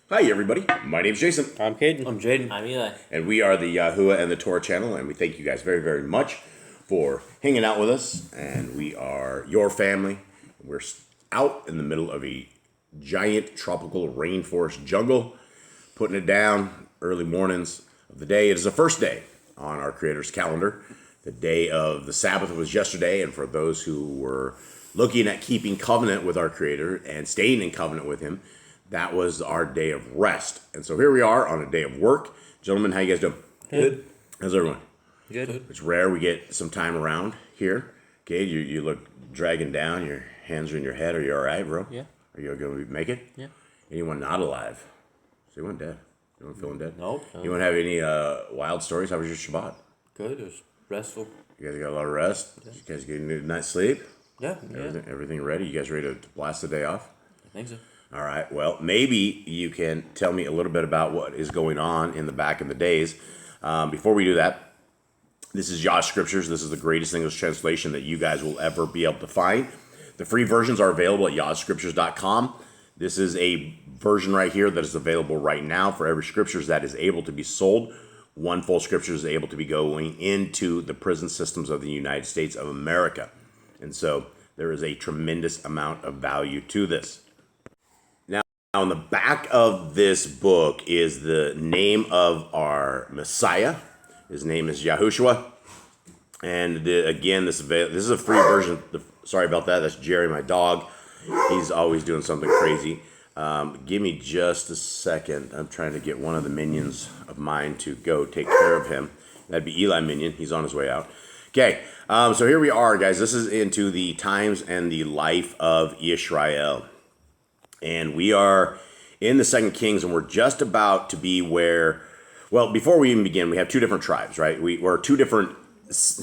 Hi, everybody. My name's Jason. I'm Caden. I'm Jaden. I'm Eli. And we are the Yahuwah and the Torah channel, and we thank you guys very, very much for hanging out with us. And we are your family. We're out in the middle of a giant tropical rainforest jungle, putting it down early mornings of the day. It is the first day on our Creator's calendar. The day of the Sabbath was yesterday, and for those who were looking at keeping covenant with our Creator and staying in covenant with Him, that was our day of rest. And so here we are on a day of work. Gentlemen, how you guys doing? Good. How's everyone? Good. It's rare we get some time around here. Okay, you look dragging down. Your hands are in your head. Are you all right, bro? Yeah. Are you going to make it? Yeah. Anyone not alive? So anyone dead? Anyone feeling dead? Nope. Anyone have any wild stories? How was your Shabbat? Good. It was restful. You guys got a lot of rest? Yeah. You guys getting a good night's sleep? Yeah. Everything ready? You guys ready to blast the day off? I think so. All right. Well, maybe you can tell me a little bit about what is going on in the back in the days. Before we do that, this is Yah Scriptures. This is the greatest English translation that you guys will ever be able to find. The free versions are available at yahscriptures.com. This is a version right here that is available right now for every scriptures that is able to be sold. One full scripture is able to be going into the prison systems of the United States of America. And so there is a tremendous amount of value to this. Now, on the back of this book is the name of our Messiah. His name is Yahushua. And again, this is a free version. Sorry about that. That's Jerry, my dog. He's always doing something crazy. Give me just a second. I'm trying to get one of the minions of mine to go take care of him. That'd be Eli Minion. He's on his way out. Okay, so here we are, guys. This is into the times and the life of Israel. And we are in the Second Kings, and we're just about to be where, well, before we even begin, we have two different tribes, right? We're two different,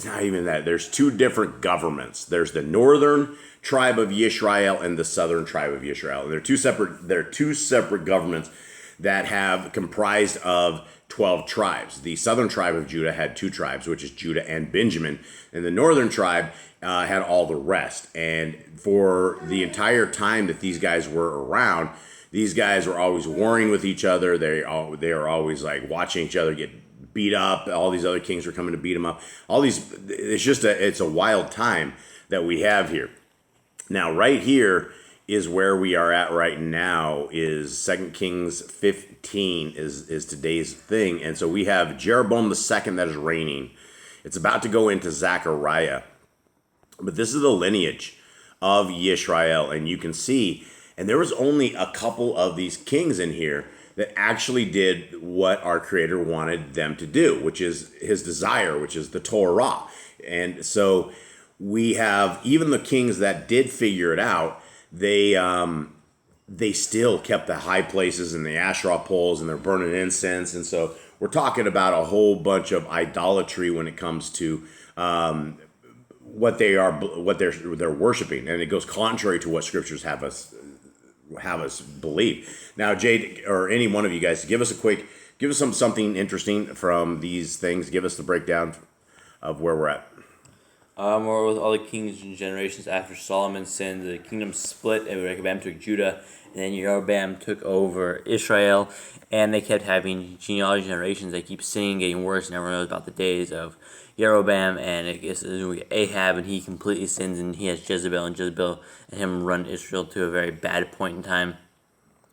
not even that, there's two different governments. There's the northern tribe of Israel and the southern tribe of Israel. And they're two separate governments that have comprised of 12 tribes. The southern tribe of Judah had two tribes, which is Judah and Benjamin. And the northern tribe had all the rest. And for the entire time that these guys were around, these guys were always warring with each other. They are always like watching each other get beat up. All these other kings are coming to beat them up. It's a wild time that we have here. Now, right here is where we are at right now. Is 2 Kings 15 is today's thing. And so we have Jeroboam II that is reigning. It's about to go into Zechariah. But this is the lineage of Yisrael. And you can see, and there was only a couple of these kings in here that actually did what our Creator wanted them to do, which is His desire, which is the Torah. And so we have even the kings that did figure it out. They still kept the high places and the Asherah poles, and they're burning incense. And so we're talking about a whole bunch of idolatry when it comes to what they're worshiping, and it goes contrary to what scriptures have us believe. Now, Jade, or any one of you guys, give us something interesting from these things. Give us the breakdown of where we're at. Or with all the kings and generations after Solomon sinned, the kingdom split, and Rehoboam took Judah, and then Jeroboam took over Israel, and they kept having genealogy generations. They keep sinning, getting worse, and everyone knows about the days of Jeroboam, and I guess Ahab, and he completely sins, and he has Jezebel, and him run Israel to a very bad point in time.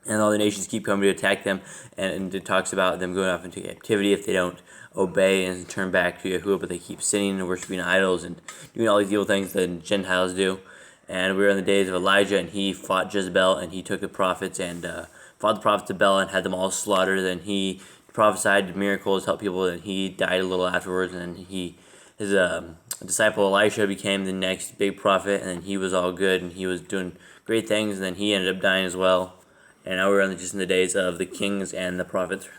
And all the nations keep coming to attack them, and it talks about them going off into captivity if they don't obey and turn back to Yahuwah, but they keep sinning and worshiping idols and doing all these evil things that Gentiles do. And we were in the days of Elijah, and he fought Jezebel, and he took the prophets and fought the prophets of Baal and had them all slaughtered. Then he prophesied miracles, helped people, and he died a little afterwards. And then his disciple Elisha became the next big prophet, and then he was all good, and he was doing great things, and then he ended up dying as well. And now we're just in the days of the kings and the prophets.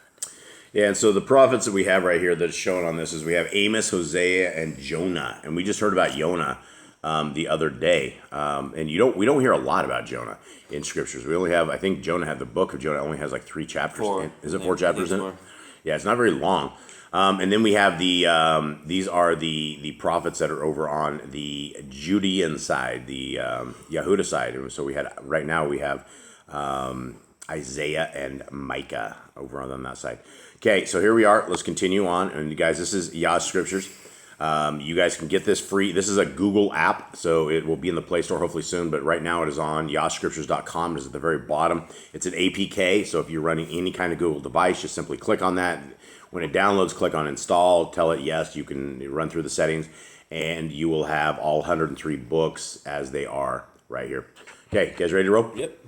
Yeah, and so the prophets that we have right here that is shown on this is we have Amos, Hosea, and Jonah. And we just heard about Jonah the other day. And we don't hear a lot about Jonah in scriptures. We only have, I think Jonah had the book of Jonah only has like 3 chapters. 4. Is it 4 chapters in it? Yeah, it's not very long. And then we have these are the prophets that are over on the Judean side, the Yehuda side. And so right now we have Isaiah and Micah over on that side. Okay, so here we are. Let's continue on. And you guys, this is Yah Scriptures. You guys can get this free. This is a Google app, so it will be in the Play Store hopefully soon. But right now it is on yahscriptures.com. It is at the very bottom. It's an APK, so if you're running any kind of Google device, just simply click on that. When it downloads, click on install. Tell it yes. You can run through the settings, and you will have all 103 books as they are right here. Okay, you guys ready to roll? Yep.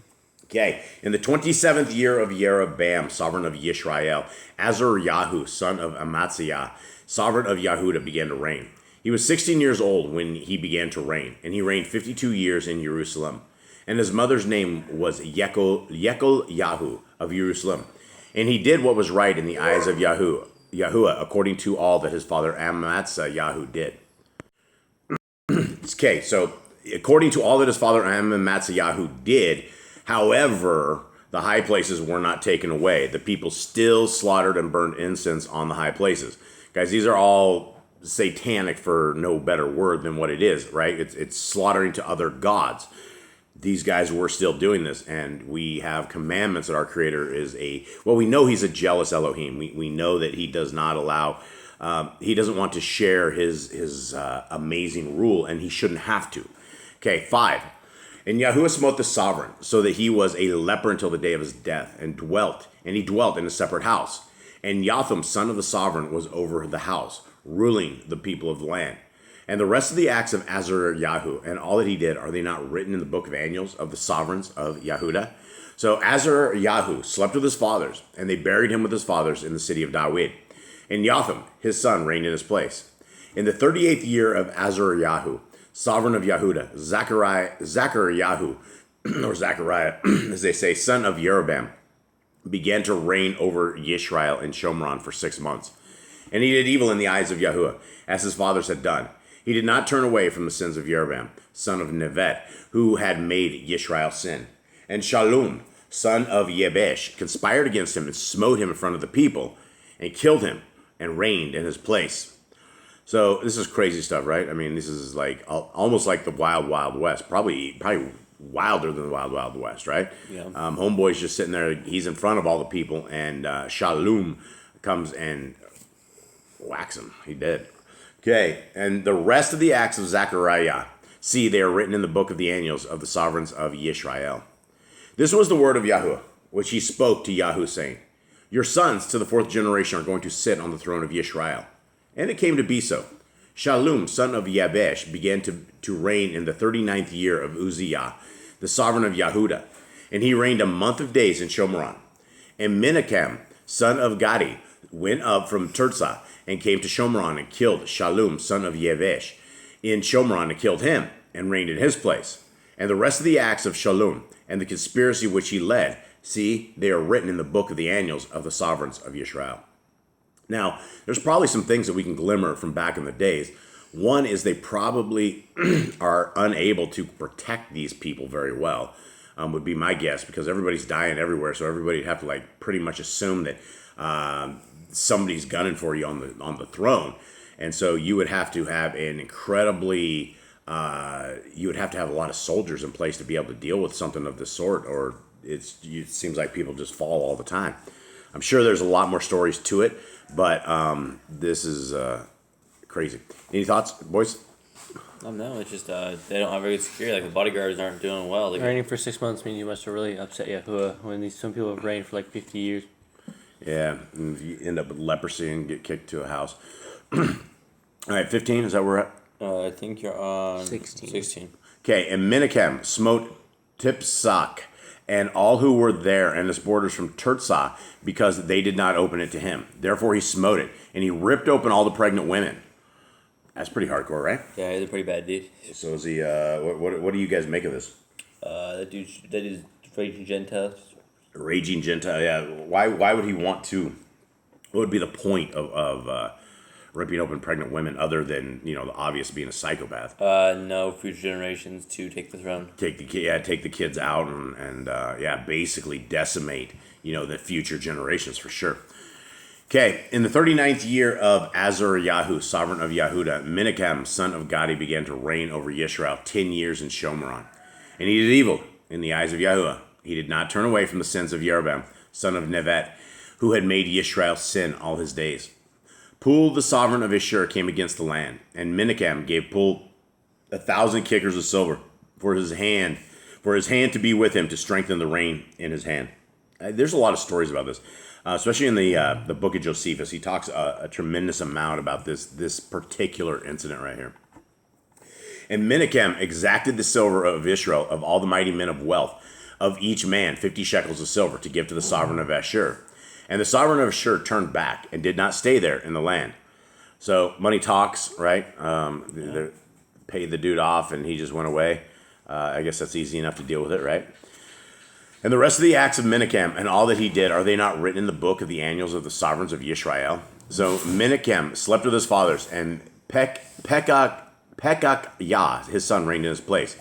Okay, in the 27th year of Jeroboam, sovereign of Yisrael, Azariah, son of Amaziah, sovereign of Yehuda, began to reign. He was 16 years old when he began to reign, and he reigned 52 years in Jerusalem. And his mother's name was Yahu of Jerusalem. And he did what was right in the eyes of Yahuwah, according to all that his father Amaziah did. Okay, so according to all that his father Amaziah did, however, the high places were not taken away. The people still slaughtered and burned incense on the high places. Guys, these are all satanic for no better word than what it is, right? It's slaughtering to other gods. These guys were still doing this, and we have commandments that our Creator is we know He's a jealous Elohim. We know that He does not allow, He doesn't want to share His amazing rule, and He shouldn't have to. Okay, 5. And Yahuwah smote the sovereign, so that he was a leper until the day of his death, and he dwelt in a separate house. And Jotham, son of the sovereign, was over the house, ruling the people of the land. And the rest of the acts of Azariah and all that he did, are they not written in the book of Annuals of the sovereigns of Yehuda? So Azariah slept with his fathers, and they buried him with his fathers in the city of David. And Jotham, his son, reigned in his place. In the 38th year of Azariah, sovereign of Yehuda, Zechariah, or Zechariah, as they say, son of Jeroboam, began to reign over Yisrael and Shomron for 6 months. And he did evil in the eyes of Yahuwah, as his fathers had done. He did not turn away from the sins of Jeroboam, son of Nevet, who had made Yisrael sin. And Shallum, son of Yebesh, conspired against him and smote him in front of the people, and killed him, and reigned in his place. So this is crazy stuff, right? I mean, this is like almost like the Wild Wild West, probably wilder than the Wild Wild West, right? Yeah. Homeboy's just sitting there. He's in front of all the people, and Shallum comes and whacks him. He did. Okay, and the rest of the acts of Zechariah, see, they are written in the book of the Annuals of the sovereigns of Yisrael. This was the word of Yahuwah, which he spoke to Yahu, saying, your sons to the 4th generation are going to sit on the throne of Yisrael. And it came to be so. Shallum, son of Yabesh, began to reign in the 39th year of Uzziah, the sovereign of Yehuda. And he reigned a month of days in Shomron. And MELAKIM, son of Gadi, went up from Tirzah and came to Shomron and killed Shallum, son of Yabesh, in Shomron, and killed him and reigned in his place. And the rest of the acts of Shallum and the conspiracy which he led, see, they are written in the book of the Annuals of the sovereigns of Yisrael. Now, there's probably some things that we can glimmer from back in the days. One is they probably are unable to protect these people very well, would be my guess, because everybody's dying everywhere, so everybody'd have to like pretty much assume that somebody's gunning for you on the throne. And so you would have to have an incredibly, you would have to have a lot of soldiers in place to be able to deal with something of this sort, or it seems like people just fall all the time. I'm sure there's a lot more stories to it, but this is crazy. Any thoughts, boys? No, it's just they don't have very good security. Like the bodyguards aren't doing well. Reigning for 6 months means you must have really upset Yahuwah when some people have reigned for like 50 years. Yeah, and you end up with leprosy and get kicked to a house. All right, 15, is that where we're at? I think you're on 16. Okay, and MELAKIM smote Tipsach and all who were there and its borders from Tirzah, because they did not open it to him. Therefore he smote it, and he ripped open all the pregnant women. That's pretty hardcore, right? Yeah, he's a pretty bad dude. So is he? What do you guys make of this? That dude's raging Gentiles. Raging Gentile, yeah. Why would he want to? What would be the point of ripping open pregnant women, other than the obvious being a psychopath? No, future generations to take the throne. Take the kids out and basically decimate the future generations for sure. Okay, in the 39th year of Azariah, sovereign of Yehuda, MELAKIM, son of Gadi, began to reign over Yisrael 10 years in Shomron. And he did evil in the eyes of Yahuwah, He did not turn away from the sins of Jeroboam, son of Nevat, who had made Yisrael sin all his days. Pul, the sovereign of Ashur, came against the land, and MELAKIM gave Pul 1,000 kickers of silver for his hand to be with him to strengthen the rein in his hand. There's a lot of stories about this, especially in the book of Josephus. He talks a tremendous amount about this particular incident right here. And MELAKIM exacted the silver of Israel, of all the mighty men of wealth, of each man 50 shekels of silver, to give to the sovereign of Ashur. And the sovereign of Ashur turned back and did not stay there in the land. So money talks, right? They paid the dude off and he just went away. I guess that's easy enough to deal with it, right? And the rest of the acts of MELAKIM and all that he did, are they not written in the book of the annals of the sovereigns of Yisrael? So MELAKIM slept with his fathers, and Pekach Yah, his son, reigned in his place.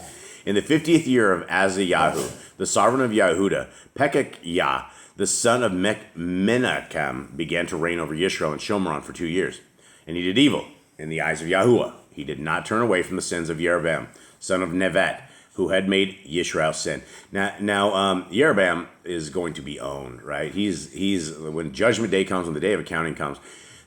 In the 50th year of Azayahu, the sovereign of Yehuda, Pekach Yah, the son of MELAKIM, began to reign over Yisrael and Shomron for 2 years. And he did evil in the eyes of Yahuwah. He did not turn away from the sins of Jeroboam, son of Nevat, who had made Yisrael sin. Now, Jeroboam is going to be owned, right? He's when Judgment Day comes, when the Day of Accounting comes,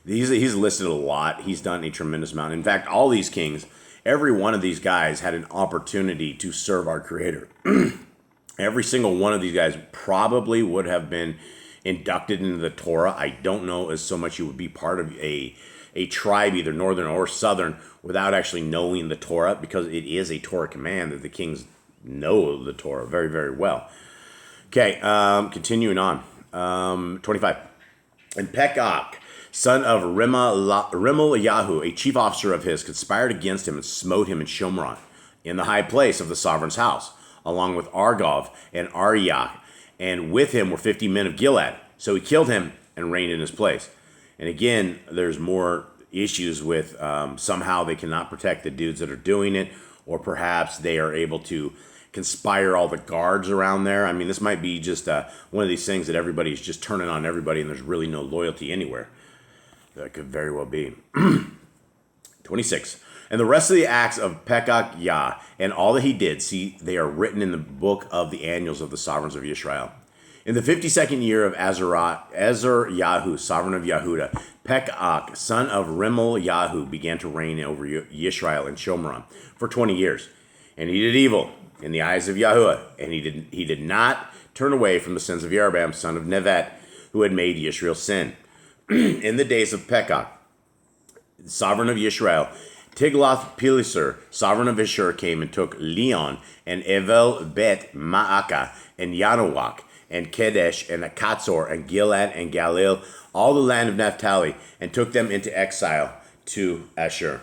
he's listed a lot. He's done a tremendous amount. In fact, all these kings, every one of these guys had an opportunity to serve our Creator. Every single one of these guys probably would have been inducted into the Torah. I don't know as so much you would be part of a tribe, either northern or southern, without actually knowing the Torah, because it is a Torah command that the kings know the Torah very, very well. Okay, continuing on. 25. And Pekach, son of Remaliahu, a chief officer of his, conspired against him and smote him in Shomron, in the high place of the sovereign's house, along with Argov and Ariach, and with him were 50 men of Gilead. So he killed him and reigned in his place. And again, there's more issues with somehow they cannot protect the dudes that are doing it, or perhaps they are able to conspire all the guards around there. I mean, this might be just one of these things that everybody's just turning on everybody and there's really no loyalty anywhere. That could very well be. 26. And the rest of the acts of Pekach Yah and all that he did, see, they are written in the book of the annals of the sovereigns of Yisrael. In the 52nd year of Yahu, sovereign of Yehuda, Pekach, son of Remaliahu, began to reign over Yisrael and Shomron for 20 years. And he did evil in the eyes of Yahuwah, and he did not turn away from the sins of Jeroboam, son of Nevat, who had made Yisrael sin. In the days of Pekach, sovereign of Yisrael, Tiglath-Pileser, sovereign of Ashur, came and took Leon and Evel Bet Maacah and Yanawak and Kedesh and Akatzor and Gilad and Galil, all the land of Naphtali, and took them into exile to Ashur.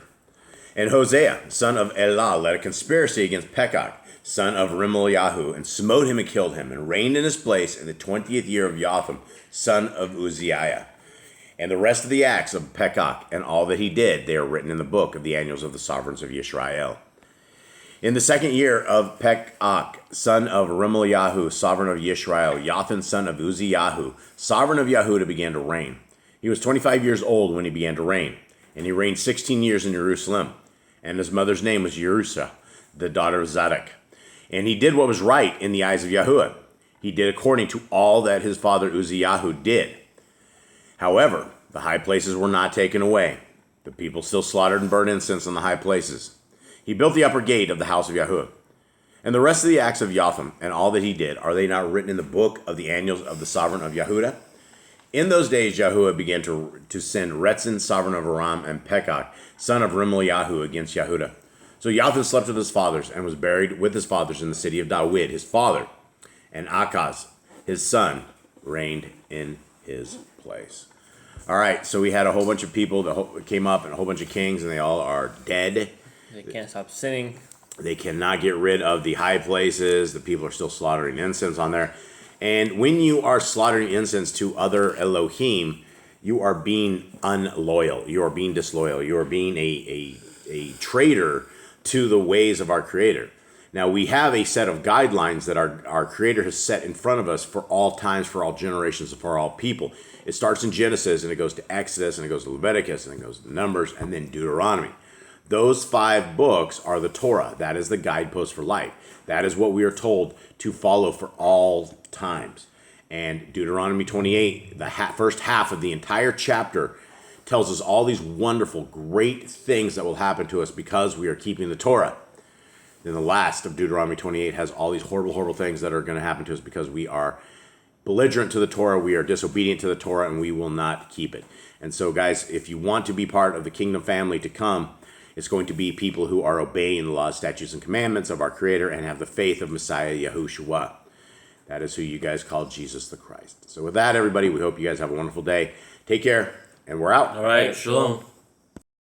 And Hosea, son of Elah, led a conspiracy against Pekach, son of Remaliahu, and smote him and killed him, and reigned in his place in the 20th year of Jotham, son of Uzziah. And the rest of the acts of Pekach and all that he did, they are written in the book of the annals of the sovereigns of Yisrael. In the 2nd year of Pekach, son of Remaliahu, sovereign of Yisrael, Jotham, son of Uzziah, sovereign of Yehuda, began to reign. He was 25 years old when he began to reign, and he reigned 16 years in Jerusalem. And his mother's name was Jerusha, the daughter of Zadok. And he did what was right in the eyes of Yahuwah. He did according to all that his father Uzziah did. However, the high places were not taken away. The people still slaughtered and burned incense on the high places. He built the upper gate of the house of Yahuwah. And the rest of the acts of Jotham and all that he did, are they not written in the book of the annals of the sovereign of Yehuda? In those days Yahuwah began to send Retzin, sovereign of Aram, and Pekach, son of Remaliahu, against Yehuda. So Jotham slept with his fathers and was buried with his fathers in the city of David, his father. And Achaz, his son, reigned in his place. All right, so we had a whole bunch of people that came up and a whole bunch of kings, and they all are dead. They can't stop sinning. They cannot get rid of the high places. The people are still slaughtering incense on there. And when you are slaughtering incense to other Elohim, you are being unloyal. You are being disloyal. You are being a traitor to the ways of our Creator. Now, we have a set of guidelines that our Creator has set in front of us for all times, for all generations, for all people. It starts in Genesis, and it goes to Exodus, and it goes to Leviticus, and it goes to Numbers, and then Deuteronomy. Those 5 books are the Torah. That is the guidepost for life. That is what we are told to follow for all times. And Deuteronomy 28, the first half of the entire chapter, tells us all these wonderful, great things that will happen to us because we are keeping the Torah. Then the last of Deuteronomy 28 has all these horrible, horrible things that are going to happen to us because we are belligerent to the Torah, we are disobedient to the Torah, and we will not keep it. And so, guys, if you want to be part of the kingdom family to come, it's going to be people who are obeying the laws, statutes, and commandments of our Creator and have the faith of Messiah Yahushua. That is who you guys call Jesus the Christ. So with that, everybody, we hope you guys have a wonderful day. Take care, and we're out. All right, shalom.